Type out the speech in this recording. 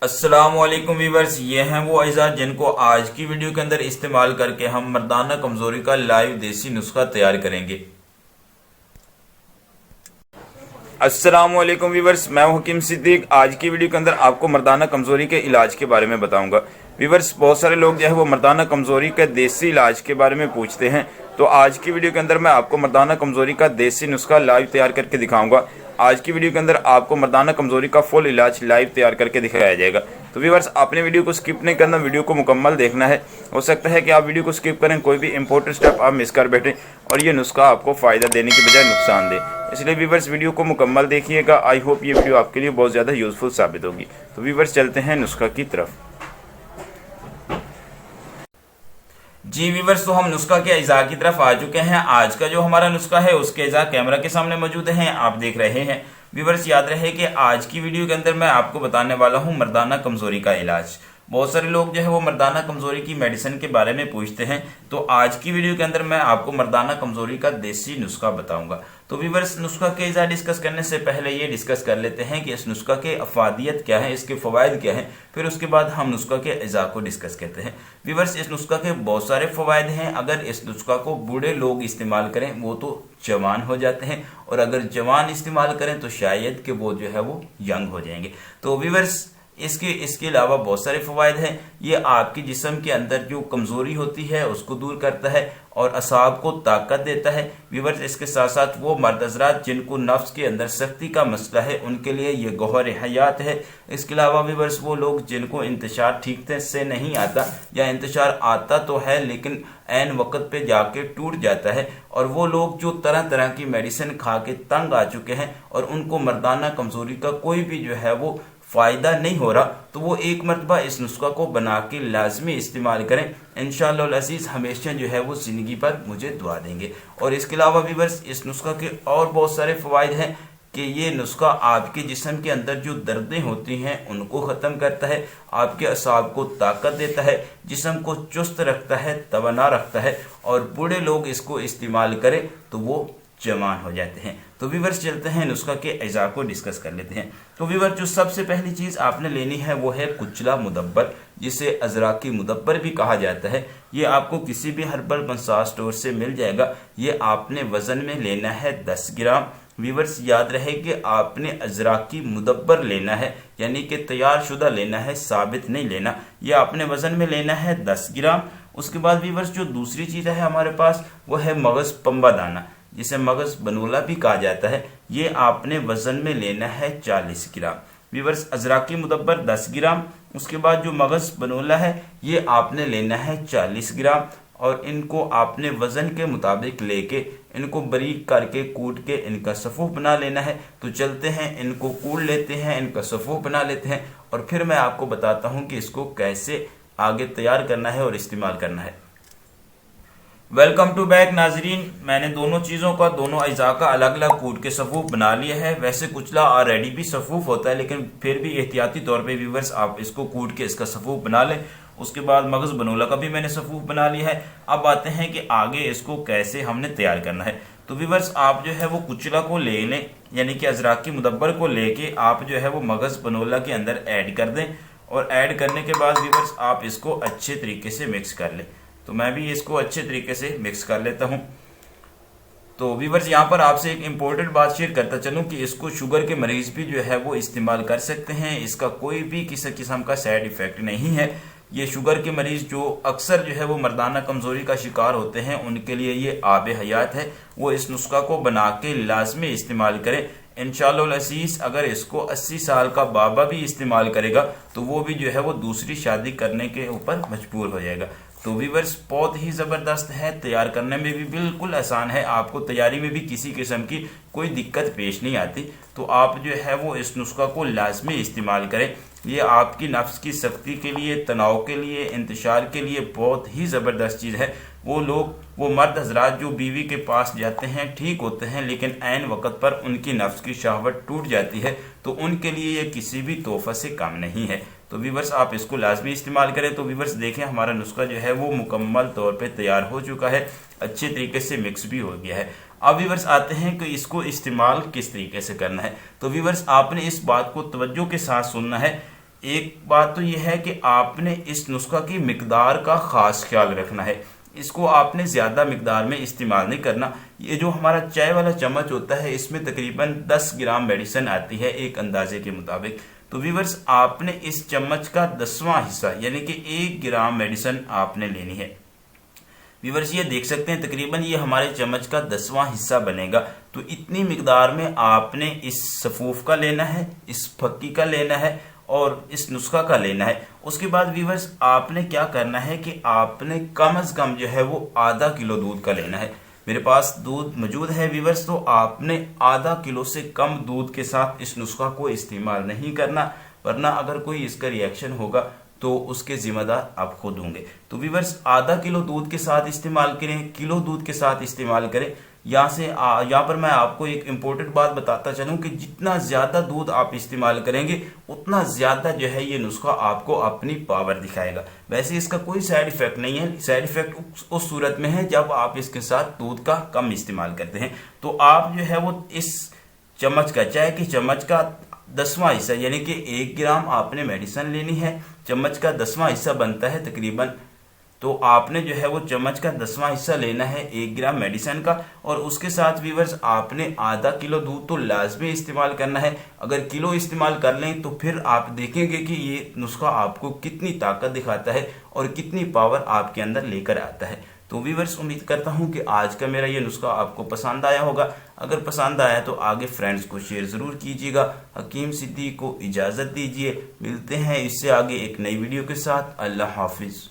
अस्सलामुअलैकुम वीवर्स, ये हैं वो अज़ा जिनको आज की वीडियो के अंदर इस्तेमाल करके हम मर्दाना कमजोरी का लाइव देसी नुस्खा तैयार करेंगे। अस्सलामुअलैकुम वीवर्स, मैं हूं हकीम सिद्दीक। आज की वीडियो के अंदर आपको मर्दाना कमजोरी के इलाज के बारे में बताऊंगा। वीवर्स, बहुत सारे लोग जो है वो मर्दाना कमजोरी के देसी इलाज के बारे में पूछते हैं, तो आज की वीडियो के अंदर मैं आपको मर्दाना कमजोरी का देसी नुस्खा लाइव तैयार करके दिखाऊंगा। आज की वीडियो के अंदर आपको मर्दाना कमजोरी का फुल इलाज लाइव तैयार करके दिखाया जाएगा। तो व्यूअर्स, आपने वीडियो को स्किप नहीं करना, वीडियो को मुकम्मल देखना है। हो सकता है कि आप वीडियो को स्किप करें, कोई भी इंपॉर्टेंट स्टेप आप मिस कर बैठे और ये नुस्खा आपको फायदा देने की बजाय नुकसान दे। इसलिए व्यूअर्स, वीडियो को मुकम्मल देखिएगा। आई होप ये वीडियो आपके लिए बहुत ज़्यादा यूजफुल साबित होगी। तो व्यूअर्स, चलते हैं नुस्खा की तरफ। जी व्यूअर्स, तो हम नुस्खा के अज्जा की तरफ आ चुके हैं। आज का जो हमारा नुस्खा है उसके अज्जा कैमरा के सामने मौजूद हैं, आप देख रहे हैं। व्यूअर्स, याद रहे कि आज की वीडियो के अंदर मैं आपको बताने वाला हूं मर्दाना कमजोरी का इलाज। बहुत सारे लोग जो है वो मर्दाना कमजोरी की मेडिसिन के बारे में पूछते हैं, तो आज की वीडियो के अंदर मैं आपको मर्दाना कमजोरी का देसी नुस्खा बताऊंगा। तो व्यूअर्स, नुस्खा के इज़ा डिस्कस करने से पहले ये डिस्कस कर लेते हैं कि इस नुस्खा के अफादियत क्या है, इसके फवायद क्या है, फिर उसके बाद हम नुस्खा के इज़ा को डिस्कस करते हैं। व्यूअर्स, इस नुस्खा के बहुत सारे फवायद हैं। अगर इस नुस्खा को बूढ़े लोग इस्तेमाल करें वो तो जवान हो जाते हैं, और अगर जवान इस्तेमाल करें तो शायद कि वो जो है वो यंग हो जाएंगे। तो व्यूअर्स, इसके अलावा बहुत सारे फवायद हैं। ये आपके जिस्म के अंदर जो कमजोरी होती है उसको दूर करता है और असाब को ताकत देता है। व्यूअर्स, इसके साथ साथ वो मर्द हज़रात जिनको नफ्स के अंदर सख्ती का मसला है उनके लिए ये गौहर हयात है। इसके अलावा व्यूअर्स, वो लोग जिनको इंतशार ठीक से नहीं आता या इंतशार आता तो है लेकिन ऐन वक्त पे जाके टूट जाता है, और वो लोग जो तरह तरह की मेडिसिन खा के तंग आ चुके हैं और उनको मर्दाना कमजोरी का कोई भी जो है वो फायदा नहीं हो रहा, तो वो एक मरतबा इस नुस्खा को बना के लाजमी इस्तेमाल करें। इंशाअल्लाह अज़ीज़ हमेशा जो है वो जिंदगी पर मुझे दुआ देंगे। और इसके अलावा व्यूअर्स, इस नुस्खा के और बहुत सारे फवायद हैं कि ये नुस्खा आपके जिस्म के अंदर जो दर्दें होती हैं उनको ख़त्म करता है, आपके असाब को ताकत देता है, जिस्म को चुस्त रखता है, तवाना रखता है, और बूढ़े लोग इसको इस्तेमाल करें तो वो जवान हो जाते हैं। तो व्यूअर्स, चलते हैं नुस्खा के अज्जा को डिस्कस कर लेते हैं। तो व्यूअर्स, जो सबसे पहली चीज आपने लेनी है वो है कुचला मुदब्बर, जिसे अजराकी मुदब्बर भी कहा जाता है। ये आपको किसी भी हर्बल मसाज स्टोर से मिल जाएगा। ये आपने वजन में लेना है 10 ग्राम। व्यूअर्स, याद रहे कि आपने अजराकी मुदब्बर लेना है, यानी कि तैयार शुदा लेना है, साबित नहीं लेना। ये आपने वजन में लेना है 10 ग्राम। उसके बाद व्यूअर्स, जो दूसरी चीज है हमारे पास वो है मगज पंबा दाना, जिसे मगज बनोला भी कहा जाता है। ये आपने वजन में लेना है 40 ग्राम। व्यूअर्स, अजराकी मुदब्बर 10 ग्राम, उसके बाद जो मगज बनोला है ये आपने लेना है 40 ग्राम, और इनको आपने वजन के मुताबिक लेके इनको बारीक करके कूट के इनका सफ़ूफ बना लेना है। तो चलते हैं, इनको कूट लेते हैं, इनका सफ़ूफ बना लेते हैं, और फिर मैं आपको बताता हूँ कि इसको कैसे आगे तैयार करना है और इस्तेमाल करना है। वेलकम टू बैक नाजरीन, मैंने दोनों चीज़ों का, दोनों अज्जा का अलग अलग कूट के सफ़ूफ बना लिया है। वैसे कुचला ऑलरेडी भी सफ़ूफ होता है, लेकिन फिर भी एहतियाती तौर पे व्यूअर्स आप इसको कूट के इसका सफ़ूफ बना लें। उसके बाद मगज बनोला का भी मैंने सफ़ूफ बना लिया है। अब आते हैं कि आगे इसको कैसे हमने तैयार करना है। तो व्यूअर्स, आप जो है वो कुचला को ले लें, यानी कि अजराकी मुदब्बर को लेके आप जो है वो मगज बनोला के अंदर ऐड कर दें, और ऐड करने के बाद व्यूअर्स आप इसको अच्छे तरीके से मिक्स कर लें। तो मैं भी इसको अच्छे तरीके से मिक्स कर लेता हूं। तो व्यूअर्स, यहाँ पर आपसे एक इम्पोर्टेंट बात शेयर करता चलूं कि इसको शुगर के मरीज भी जो है वो इस्तेमाल कर सकते हैं। इसका कोई भी किसी किस्म का साइड इफेक्ट नहीं है। ये शुगर के मरीज जो अक्सर जो है वो मर्दाना कमजोरी का शिकार होते हैं उनके लिए ये आब हयात है। वो इस नुस्खा को बना के लाजमी इस्तेमाल करें। इंशाअल्लाह अज़ीज़, अगर इसको 80 साल का बाबा भी इस्तेमाल करेगा तो वो भी जो है वो दूसरी शादी करने के ऊपर मजबूर हो जाएगा। तो व्यूअर्स, बहुत ही ज़बरदस्त है, तैयार करने में भी बिल्कुल आसान है, आपको तैयारी में भी किसी किस्म की कोई दिक्कत पेश नहीं आती। तो आप जो है वो इस नुस्खा को लाजमी इस्तेमाल करें। ये आपकी नफ्स की सख्ती के लिए, तनाव के लिए, इंतशार के लिए बहुत ही ज़बरदस्त चीज़ है। वो लोग, वो मर्द हजरात जो बीवी के पास जाते हैं ठीक होते हैं, लेकिन ऐन वक्त पर उनकी नफ्स की शहवत टूट जाती है, तो उनके लिए ये किसी भी तोहफा से कम नहीं है। तो व्यूअर्स, आप इसको लाजमी इस्तेमाल करें। तो व्यूअर्स, देखें हमारा नुस्खा जो है वो मुकम्मल तौर पे तैयार हो चुका है, अच्छे तरीके से मिक्स भी हो गया है। अब व्यूअर्स आते हैं कि इसको इस्तेमाल किस तरीके से करना है। तो व्यूअर्स, आपने इस बात को तवज्जो के साथ सुनना है। एक बात तो यह है कि आपने इस नुस्खा की मिकदार का खास ख्याल रखना है। इसको आपने ज्यादा मिकदार में इस्तेमाल नहीं करना। ये जो हमारा चाय वाला चम्मच होता है इसमें तकरीबन 10 ग्राम मेडिसिन आती है एक अंदाजे के मुताबिक। तो व्यूअर्स आपने इस चम्मच का 10वां हिस्सा यानी कि 1 ग्राम मेडिसिन आपने लेनी है। व्यूअर्स ये देख सकते हैं तकरीबन ये हमारे चम्मच का 10वां हिस्सा बनेगा। तो इतनी मिकदार में आपने इस सफूफ का लेना है, इस फक्की का लेना है और इस नुस्खा का लेना है। उसके बाद व्यूअर्स आपने क्या करना है कि आपने कम से कम जो है वो आधा किलो दूध का लेना है। मेरे पास दूध मौजूद है व्यूअर्स, तो आपने आधा किलो से कम दूध के साथ इस नुस्खा को इस्तेमाल नहीं करना, वरना अगर कोई इसका रिएक्शन होगा तो उसके जिम्मेदार आप खुद होंगे। तो व्यूअर्स आधा किलो दूध के साथ इस्तेमाल करें, किलो दूध के साथ इस्तेमाल करें। यहाँ पर मैं आपको एक इम्पोर्टेंट बात बताता चलूं कि जितना ज्यादा दूध आप इस्तेमाल करेंगे उतना ज्यादा जो है ये नुस्खा आपको अपनी पावर दिखाएगा। वैसे इसका कोई साइड इफेक्ट नहीं है, साइड इफेक्ट उस सूरत में है जब आप इसके साथ दूध का कम इस्तेमाल करते हैं। तो आप जो है वो इस चम्मच का, चाय की चम्मच का 10वां हिस्सा यानी कि 1 ग्राम आपने मेडिसिन लेनी है। चम्मच का 10वां हिस्सा बनता है तकरीबन, तो आपने जो है वो चम्मच का 10वां हिस्सा लेना है 1 ग्राम मेडिसिन का। और उसके साथ व्यूअर्स आपने आधा किलो दूध तो लाजमी इस्तेमाल करना है। अगर किलो इस्तेमाल कर लें तो फिर आप देखेंगे कि ये नुस्खा आपको कितनी ताकत दिखाता है और कितनी पावर आपके अंदर लेकर आता है। तो व्यूअर्स उम्मीद करता हूं कि आज का मेरा ये नुस्खा आपको पसंद आया होगा। अगर पसंद आया तो आगे फ्रेंड्स को शेयर जरूर कीजिएगा। हकीम सिद्दीक को इजाजत दीजिए, मिलते हैं इससे आगे एक नई वीडियो के साथ। अल्लाह हाफिज।